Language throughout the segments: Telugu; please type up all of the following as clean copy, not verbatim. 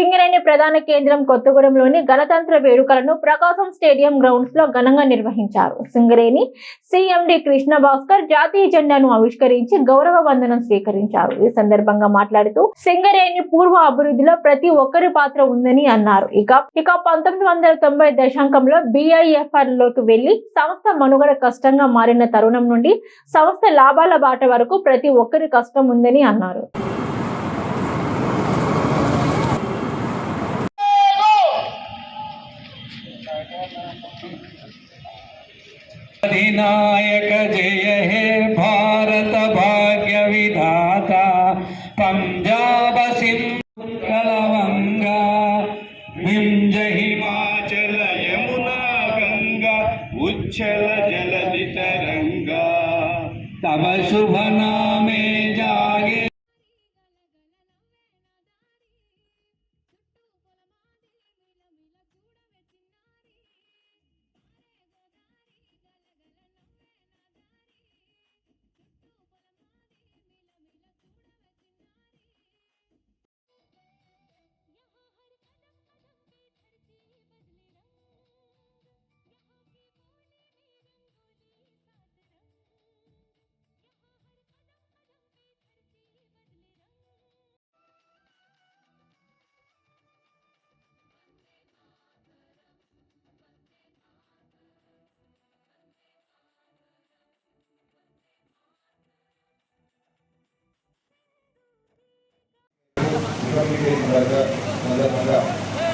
సింగరేణి ప్రధాన కేంద్రం కొత్తగూడెంలోని గణతంత్ర వేడుకలను ప్రకాశం స్టేడియం గ్రౌండ్స్ లో ఘనంగా నిర్వహించారు. సింగరేణి సిఎండి కృష్ణ భాస్కర్ జాతీయ జెండాను ఆవిష్కరించి గౌరవ వందనం స్వీకరించారు. ఈ సందర్భంగా మాట్లాడుతూ సింగరేణి పూర్వ అభివృద్ధిలో ప్రతి ఒక్కరి పాత్ర ఉందని అన్నారు. ఇక 1990 దశాంకంలో బిఐఎఫ్ఆర్ లోకి వెళ్లి సంస్థ మనుగడ కష్టంగా మారిన తరుణం నుండి సంస్థ లాభాల బాట వరకు ప్రతి ఒక్కరి కష్టం ఉందని అన్నారు. अधिनायक जय हे भारत भाग्य विधाता पंजाब सिंध कलवंगा विंध्य हिमाचल यमुना गंगा उच्छल जलधि तरंगा तब शुभ नामे जागे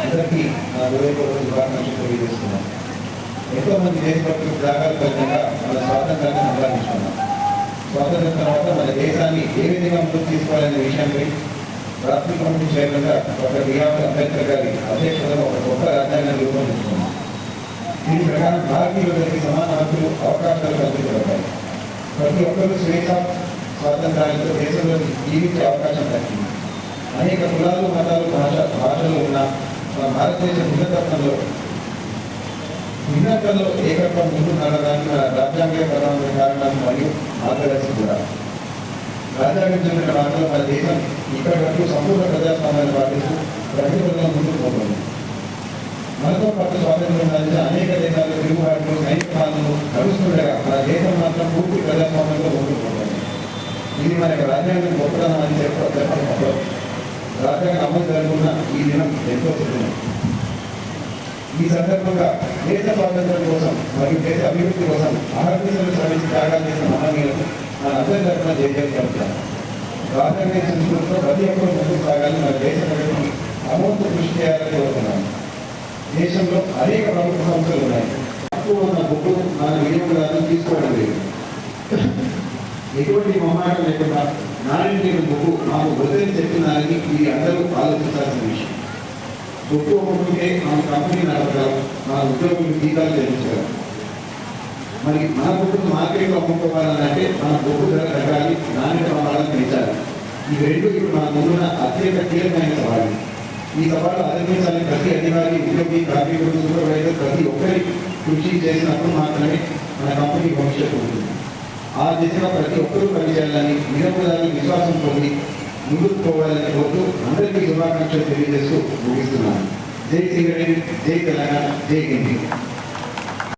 అందరికీ నా హృదయపూర్వక శుభాకాంక్షలు తెలియజేస్తున్నాం. ఎంతోమంది దేశభక్తులు త్యాగాల ఫలితంగా మన స్వాతంత్రాన్ని సంపాదించుకున్నాం. స్వాతంత్రం తర్వాత మన దేశాన్ని ఏ విధంగా ముందుకు తీసుకోవాలనే విషయంపై రాష్ట్ర కమిటీ చైర్మన్గా డాక్టర్ బిఆర్ అంబేద్కర్ గారి అధ్యక్షతలో ఒక గొప్ప రాజ్యాంగాన్ని రూపొందించుకున్నాం. దీని ప్రకారం భారతీయులందరికీ సమాన హక్కులు అవకాశాలు కల్పించబడ్డాయి. ప్రతి ఒక్కరూ స్వేచ్ఛ స్వాతంత్రాలతో దేశంలో జీవించే అవకాశం దక్కింది. అనేక కులాలు మతాలు భాషలు ఉన్న మన భారతదేశ భిన్నతలో ఏకత్వం ముందు నడవడానికి మన రాజ్యాంగ పరమైన కారణాలు మరియు మార్గదర్శి కూడా. రాజ్యాంగం చెప్పిన మాటలో మన దేశం ఇక్కడి వరకు సంపూర్ణ ప్రజాస్వామ్యాన్ని పాటిస్తూ ప్రజలను ముందుకు పోతుంది. మనతో పాటు స్వాతంత్రం సాధించిన అనేక దేశాలు తిరుగుబాట్లు సైనిక పాలనలు నడుస్తుండగా మన దేశం మాత్రం పూర్తి ప్రజాస్వామ్యంలో ముందుకు పోతుంది. ఇది మనకి రాజ్యాంగం గొప్పతనం అని చెప్పడం రాజ్యాంగం అమలు జరుగుతున్న ఈ దినం ఎంతో సిద్ధం. ఈ సందర్భంగా దేశ స్వాతంత్రం కోసం మరియు దేశ అభివృద్ధి కోసం అహర్నిశలు శ్రమించి త్యాగాలు చేసిన మహనీయులకు మన అందరి తరఫున జయజయం చెప్తాను. రాజ్యాంగ సంస్కృతిలో ప్రతి ఒక్కరు ముందుకు సాగాలి, మన దేశ ప్రగతికి అమోఘ కృషి చేయాలని కోరుతున్నాను. దేశంలో అనేక ప్రముఖ సంస్థలు ఉన్నాయి. తక్కువ ఉన్న బుక్కు మన వినియోగదారులు తీసుకోవడం లేదు. ఎటువంటి మొహమాటం లేకుండా నారాయణ బుక్కు మాకు వదిలి చెప్పినారని ఇది అందరూ ఆలోచించాల్సిన విషయం. బుక్కు ఒక్కొక్కటే మన కంపెనీ నడపగలం, మన ఉద్యోగులు జీతాలు చెల్లించగలం. మరి మన బుక్కు మార్కెట్లో అమ్ముకోవాలంటే మన బుక్కు ధర తగ్గాలి, నాణ్యత ప్రమాణాలను పెంచాలి. ఈ రెండు ఇప్పుడు మన ముందున్న అత్యంత కీలకమైన సవాళ్ళు. ఈ సవాళ్ళు అధిగమించాలని ప్రతి అధికారి, ఉద్యోగి, కార్మికుడు, సూపర్వైజర్ ప్రతి ఒక్కరి కృషి చేసినప్పుడు మాత్రమే మన కంపెనీ భవిష్యత్తు ఉంటుంది. ఆ దిశగా ప్రతి ఒక్కరూ పనిచేయాలని వినియోగదారులు విశ్వాసం పొంది ముందుకు పోవాలని కోరుతూ అందరికీ శుభాకాంక్షలు తెలియజేస్తూ ముగిస్తున్నాను. జై సింగరేణి, జై తెలంగాణ, జై హిందీ.